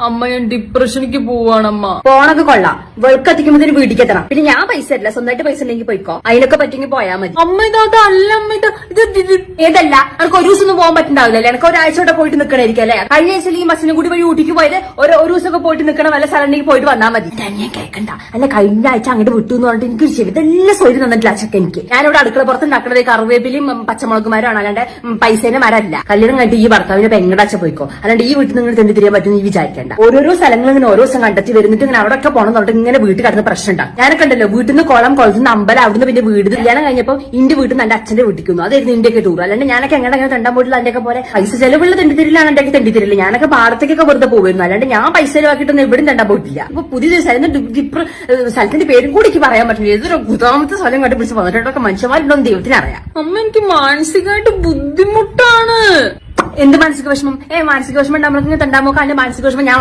അമ്മ ഞാൻ ഡിപ്രഷനിക്ക് പോവാണമ്മ. പോണൊക്കെ കൊള്ളാം, വെളുക്കത്തിക്കുമ്പോ വീട്ടിലേക്ക് എത്തണം. പിന്നെ ഞാൻ പൈസ തരില്ല, സ്വന്തമായിട്ട് പൈസ ഉണ്ടെങ്കിൽ പോയിക്കോ. അതിനൊക്കെ പറ്റുമെങ്കിൽ പോയാൽ മതി. അമ്മ ഇതല്ല അമ്മ, ഇത് ഏതല്ല, എനിക്ക് ഒരു ദിവസം ഒന്നും പോകാൻ പറ്റുണ്ടാവില്ല. എനിക്ക് ഒരാഴ്ചയോടെ പോയിട്ട് നിൽക്കണായിരിക്കും അല്ലെ. കഴിഞ്ഞ ആഴ്ച ഈ ബസ്സിനും കൂടി വഴി ഊട്ടിക്ക് പോയത് ഒരു ദിവസമൊക്കെ പോയിട്ട് നിൽക്കണ വല്ല സ്ഥലത്തേക്ക് പോയിട്ട് വന്നാൽ മതി. ഞാൻ കേൾക്കണ്ട. അല്ല കഴിഞ്ഞ ആഴ്ച അങ്ങോട്ട് വിട്ടു എന്ന് പറഞ്ഞിട്ട് എനിക്ക് ശരി ഇതെല്ലാം സ്വയം തന്നിട്ടില്ല അച്ഛക്ക്. എനിക്ക് ഞാനിവിടെ അടുക്കള പുറത്ത് ഉണ്ടാക്കുന്നത് കറിവേപ്പിലും പച്ചമുളകുമാരാണ്, അല്ലാണ്ട് പൈസേന്റെ മരമല്ല. കല്യാണം കണ്ടിട്ട് ഈ ഭർത്താവിന്റെ പെങ്ങടെ അച്ഛൻ പോയിക്കോ, അല്ലാണ്ട് ഈ വീട്ടിൽ നിങ്ങൾ തെണ്ടി തിരിയാൻ പറ്റും ഈ വിചാരിക്കേണ്ട. ഓരോരോ സ്ഥലങ്ങൾ ഇങ്ങനെ ഓരോ ദിവസം കണ്ടെത്തി വരുന്നിട്ട് ഇങ്ങനെ അവിടെ ഒക്കെ പോകണം പറഞ്ഞിട്ട് ഇങ്ങനെ വീട്ടിൽ കിടന്ന പ്രശ്നം ഉണ്ടാവും. ഞാനൊക്കെ ഉണ്ടല്ലോ വീട്ടിൽ നിന്ന് കുളം, കുളത്തിൽ നിന്ന് അമ്പലം, അവിടുന്ന് പിന്നെ വീട്. കല്യാണം കഴിഞ്ഞപ്പോൾ ഇന്റെ വീട്ടിൽ നിന്ന് എന്റെ അച്ഛന്റെ വീട്ടിക്കുന്നു. അതായിരുന്നു ഇന്ത്യയൊക്കെ ടൂർ. അല്ലാണ്ട് ഞാനൊക്കെ എങ്ങനെ തെണ്ടാൻ പോയിട്ടില്ല. അതിന്റെയൊക്കെ പോലെ പൈസ ചെലവുള്ള തെണ്ടിത്തിരില്ലാണ് എന്റെ തെണ്ടിത്തിരില്ല. ഞാനൊക്കെ പാടത്തേക്കൊക്കെ വെറുതെ പോകുന്നു, അല്ലാണ്ട് ഞാൻ പൈസ ചെലവാക്കിയിട്ടൊന്നും എവിടെയും തെണ്ടാൻ പോയിട്ടില്ല. അപ്പൊ പുതിയ സ്ഥലത്തിന്റെ പേരും കൂടി എനിക്ക് പറയാൻ പറ്റില്ല. ഏതൊരു ഗുദാമത്തെ സ്ഥലം കണ്ടുപിടിച്ച് വന്നിട്ടൊക്കെ മനുഷ്യന്മാരുണ്ടോ ദൈവത്തിനറിയാം. അമ്മ എനിക്ക് മാനസികമായിട്ട് ബുദ്ധിമുട്ടാണ്. എന്ത് മാനസിക വിഷമം? മാനസിക വിഷമം ഉണ്ടാകുമ്പോൾ തെണ്ടാമോ? അതിന്റെ മാനസിക വിഷമം ഞാൻ